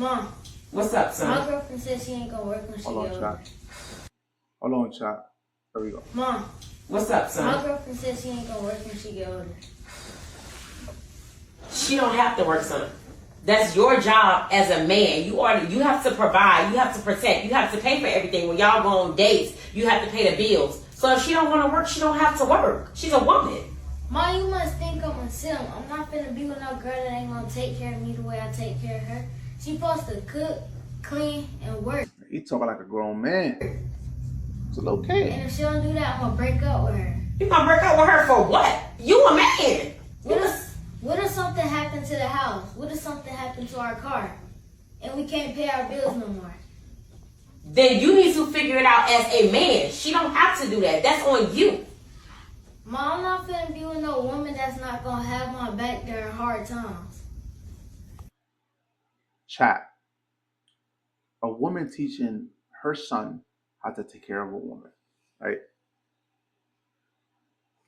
Mom. What's up, son? My girlfriend said she ain't gonna work when she get older. Hold on, chat. There we go. Mom. What's up, son? My girlfriend said she ain't gonna work when she get older. She don't have to work, son. That's your job as a man. You have to provide, you have to protect, you have to pay for everything. When y'all go on dates, you have to pay the bills. So if she don't want to work, she don't have to work. She's a woman. Mom, you must think I'm a sim. I'm not finna be with no girl that ain't gonna take care of me the way I take care of her. She supposed to cook, clean, and work. You talking like a grown man. It's a little kid. And if she don't do that, I'm gonna break up with her. You gonna break up with her for what? You a man. What if something happened to the house? What if something happened to our car? And we can't pay our bills no more? Then you need to figure it out as a man. She don't have to do that. That's on you. Mom, I'm not finna be with no woman that's not gonna have my back during hard times. Chat. A woman teaching her son how to take care of a woman, right?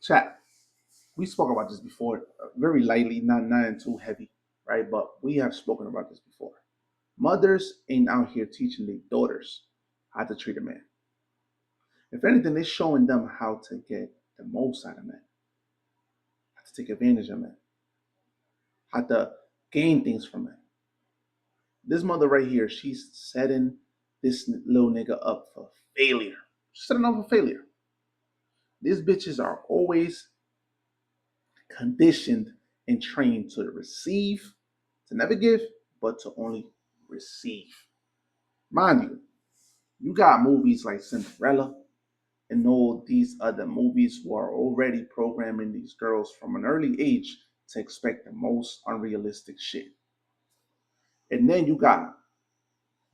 Chat. We spoke about this before, very lightly, not too heavy, right? But we have spoken about this before. Mothers ain't out here teaching their daughters how to treat a man. If anything, they're showing them how to get the most out of men, how to take advantage of men, how to gain things from men. This mother right here, she's setting this little nigga up for failure. She's setting up for failure. These bitches are always conditioned and trained to receive, to never give, but to only receive. Mind you, you got movies like Cinderella and all these other movies who are already programming these girls from an early age to expect the most unrealistic shit. And then you got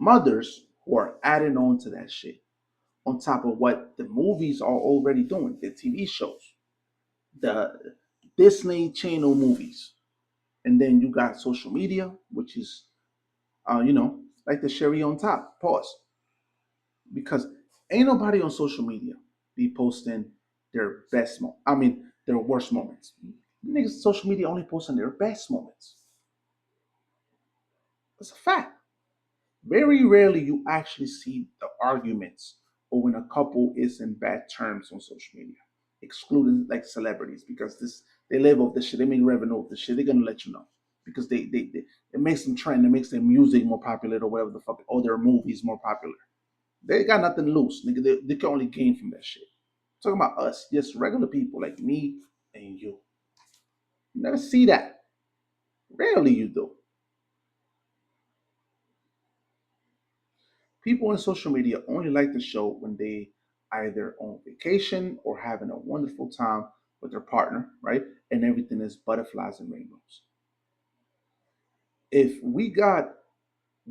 mothers who are adding on to that shit, on top of what the movies are already doing, the TV shows, the Disney Channel movies. And then you got social media, which is, like the cherry on top. Pause. Because ain't nobody on social media be posting their their worst moments. Niggas, social media only posting their best moments. That's a fact. Very rarely you actually see the arguments or when a couple is in bad terms on social media, excluding like celebrities, because they live off this shit, they make revenue off this shit, they're gonna let you know. Because they it makes them trend, it makes their music more popular or whatever the fuck, or their movies more popular. They got nothing to lose, nigga. They can only gain from that shit. I'm talking about us, just regular people like me and you. You never see that. Rarely you do. People on social media only like to show when they either on vacation or having a wonderful time with their partner, right? And everything is butterflies and rainbows. If we got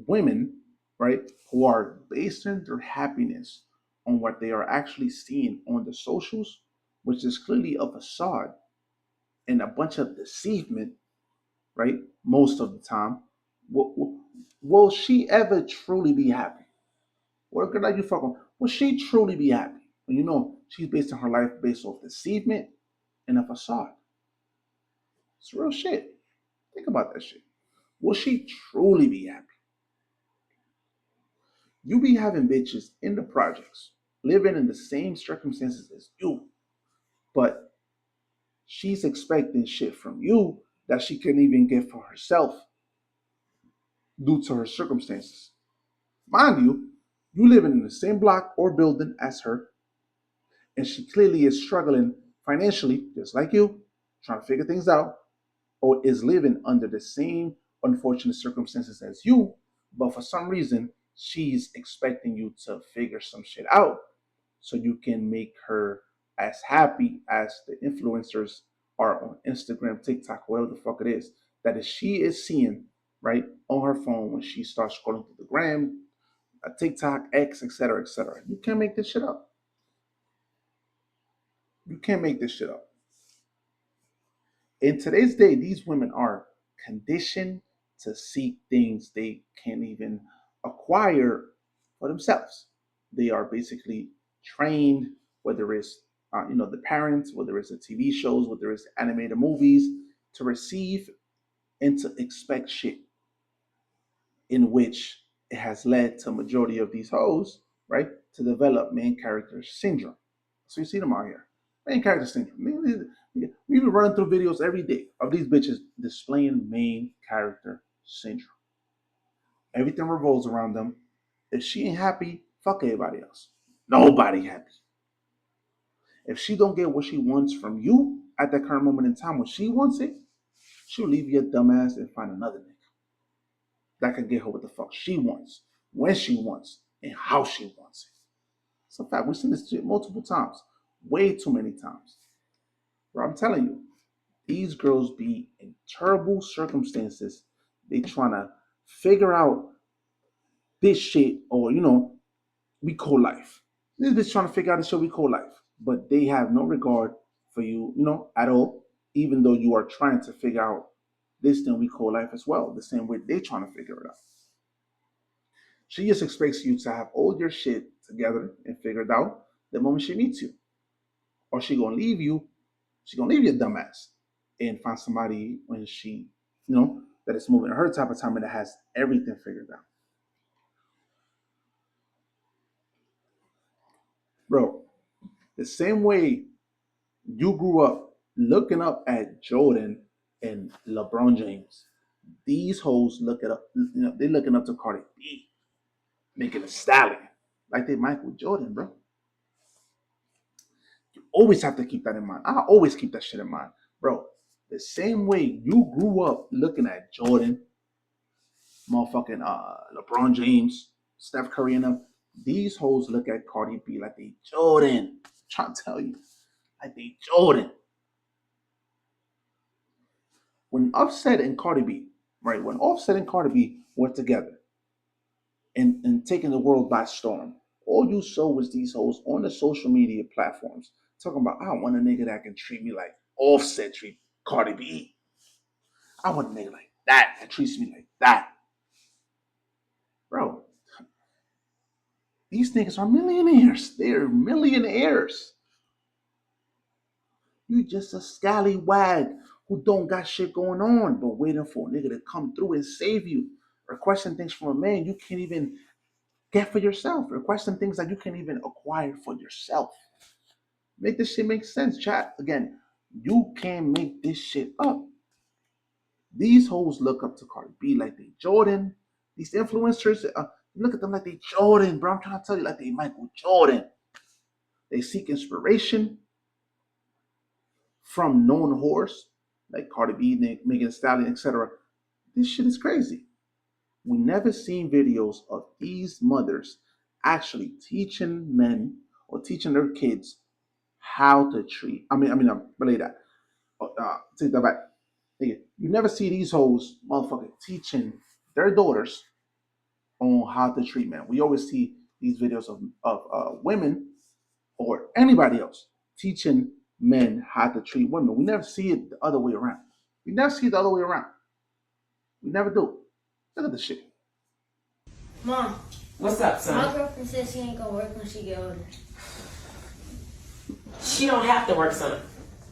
women, right, who are basing their happiness on what they are actually seeing on the socials, which is clearly a facade and a bunch of deceivement, right? Most of the time, will she ever truly be happy? What girl that you fuck with, will she truly be happy? When you know she's basing her life based off deceivement and a facade. It's real shit. Think about that shit. Will she truly be happy? You be having bitches in the projects, living in the same circumstances as you, but she's expecting shit from you that she can't even get for herself due to her circumstances. Mind you, you living in the same block or building as her, and she clearly is struggling financially, just like you, trying to figure things out, or is living under the same unfortunate circumstances as you, but for some reason, she's expecting you to figure some shit out so you can make her as happy as the influencers are on Instagram, TikTok, whatever the fuck it is, that is she is seeing right on her phone when she starts scrolling through the gram, a TikTok, X, etc., etc. You can't make this shit up. You can't make this shit up. In today's day, these women are conditioned to seek things they can't even acquire for themselves. They are basically trained, whether it's the parents, whether it's the TV shows, whether it's animated movies, to receive and to expect shit. in which it has led to majority of these hoes, right, to develop main character syndrome. So you see them out here. Main character syndrome. We be running through videos every day of these bitches displaying main character syndrome. Everything revolves around them. If she ain't happy, fuck everybody else. Nobody happy. If she don't get what she wants from you at that current moment in time when she wants it, she'll leave your dumbass and find another nigga that can get her what the fuck she wants, when she wants, and how she wants it. It's a fact. We've seen this shit multiple times, way too many times. Bro, I'm telling you, these girls be in terrible circumstances. They trying to figure out this shit, or we call life. This bitch trying to figure out this shit we call life, but they have no regard for you, at all. Even though you are trying to figure out this thing we call life as well, the same way they trying to figure it out. She just expects you to have all your shit together and figured out the moment she meets you, or she gonna leave you. She gonna leave your dumb ass and find somebody when she, that is moving her type of time and that has everything figured out. Bro, the same way you grew up looking up at Jordan and LeBron James, these hoes look it up. They looking up to Cardi B, making a stallion like they Michael Jordan, bro. You always have to keep that in mind. I always keep that shit in mind, bro. The same way you grew up looking at Jordan, motherfucking LeBron James, Steph Curry, and them, these hoes look at Cardi B like they Jordan. I'm trying to tell you, like they Jordan. When Offset and Cardi B, right? When Offset and Cardi B were together and taking the world by storm, all you saw was these hoes on the social media platforms talking about, I want a nigga that can treat me like Offset treat Cardi B. I want a nigga like that treats me like that. Bro, these niggas are millionaires. They're millionaires. You just a scallywag who don't got shit going on, but waiting for a nigga to come through and save you. Requesting things from a man you can't even get for yourself. Requesting things that you can't even acquire for yourself. Make this shit make sense, chat. Again, you can't make this shit up. These hoes look up to Cardi B like they Jordan. These influencers, look at them like they Jordan, bro. I'm trying to tell you, like they Michael Jordan. They seek inspiration from known whores like Cardi B, Megan Thee Stallion, etc. This shit is crazy. We never seen videos of these mothers actually teaching men or teaching their kids how to treat. Relay that. Take that back. You never see these hoes motherfucking teaching their daughters on how to treat men. We always see these videos of women or anybody else teaching men how to treat women. We never see it the other way around. We never see it the other way around. We never do. Look at this shit. Mom. What's up, son? My girlfriend says she ain't gonna work when she get older. She don't have to work, son.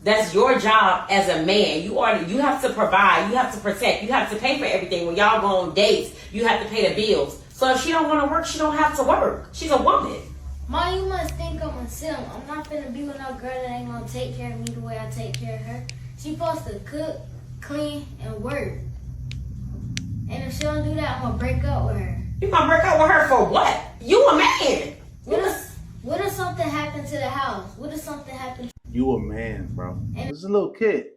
That's your job as a man. You have to provide, you have to protect, you have to pay for everything. When y'all go on dates, you have to pay the bills. So if she don't want to work, she don't have to work. She's a woman. Mom, you must think I'm a sim. I'm not finna be with no girl that ain't gonna take care of me the way I take care of her. She supposed to cook, clean, and work. And if she don't do that, I'm gonna break up with her. You gonna break up with her for what? You a man. What if something happened to the house? What if something happened? You a man, bro. This is a little kid.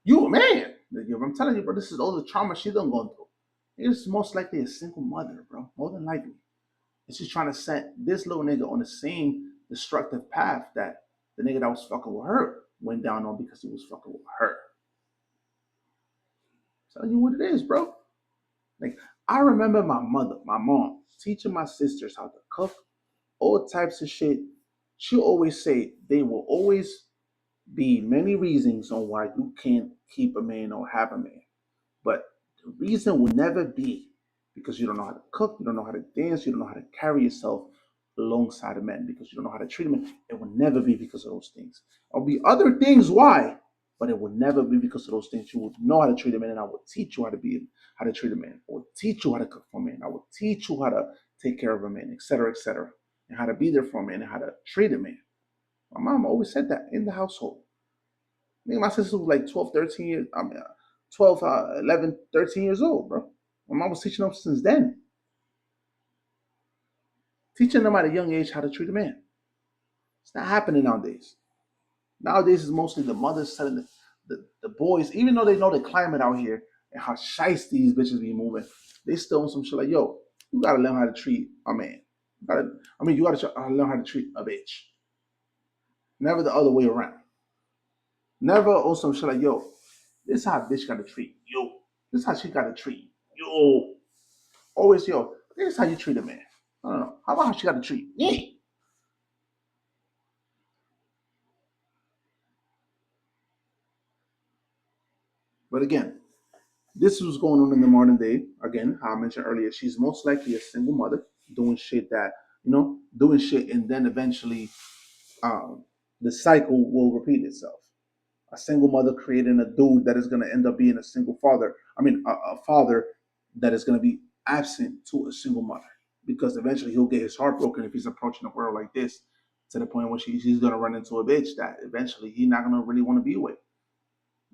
You a man. I'm telling you, bro, this is all the trauma she done gone through. It's most likely a single mother, bro. More than likely. And she's trying to set this little nigga on the same destructive path that the nigga that was fucking with her went down on because he was fucking with her. I'm telling you what it is, bro. Like, I remember my mom, teaching my sisters how to cook, all types of shit. She always say there will always be many reasons on why you can't keep a man or have a man. But the reason will never be because you don't know how to cook, you don't know how to dance, you don't know how to carry yourself alongside a man, because you don't know how to treat a man. It will never be because of those things. There'll be other things why, But it will never be because of those things. You will know how to treat a man, and I will teach you how to treat a man. I will teach you how to cook for a man. I will teach you how to take care of a man, etc., and how to be there for a man and how to treat a man. My mom always said that in the household. I think my sister was like 12, 13 years, 12, 11, 13 years old, bro. My mom was teaching them since then. Teaching them at a young age how to treat a man. It's not happening nowadays. Nowadays, it's mostly the mothers telling the boys, even though they know the climate out here and how shiesty these bitches be moving, they still on some shit like, yo, you gotta learn how to treat a man. You gotta learn how to treat a bitch. Never the other way around. Never on some shit like, yo, this is how a bitch gotta treat you. This is how she gotta treat you. Always, yo, this is how you treat a man. I don't know. How about how she gotta treat me? But again, this was going on in the modern day. Again, how I mentioned earlier, she's most likely a single mother doing shit that, doing shit, and then eventually the cycle will repeat itself. A single mother creating a dude that is going to end up being a single father. A father that is going to be absent to a single mother, because eventually he'll get his heart broken if he's approaching the world like this, to the point where he's going to run into a bitch that eventually he's not going to really want to be with.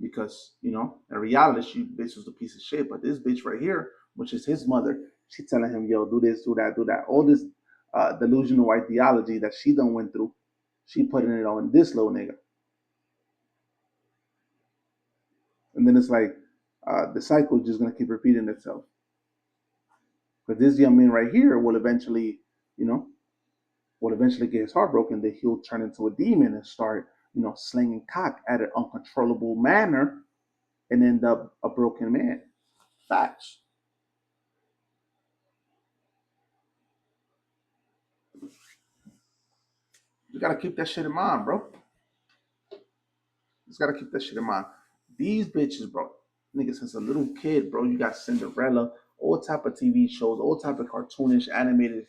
Because, in reality, she bitch was a piece of shit. But this bitch right here, which is his mother, she telling him, yo, do this, do that, do that. All this delusional ideology that she done went through, she putting it on this little nigga. And then it's like the cycle is just going to keep repeating itself. But this young man right here will eventually, get his heart broken. That he'll turn into a demon and start, slinging cock at an uncontrollable manner and end up a broken man. Facts. You gotta keep that shit in mind, bro. Just gotta keep that shit in mind. These bitches, bro, nigga, since a little kid, bro, you got Cinderella, all type of TV shows, all type of cartoonish, animated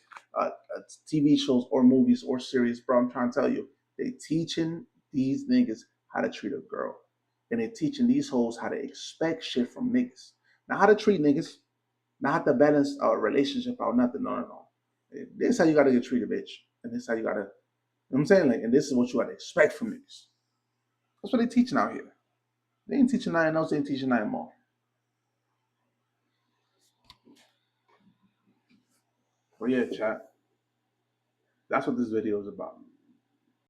TV shows or movies or series, bro. I'm trying to tell you, they teaching these niggas how to treat a girl, and they teaching these hoes how to expect shit from niggas. Not how to treat niggas, not how to balance a relationship out, nothing. No. This is how you gotta get treated, bitch, and this is how you gotta. You know what I'm saying? Like, and this is what you gotta expect from niggas. That's what they teaching out here. They ain't teaching nothing else. They ain't teaching nothing more. But yeah, chat. That's what this video is about.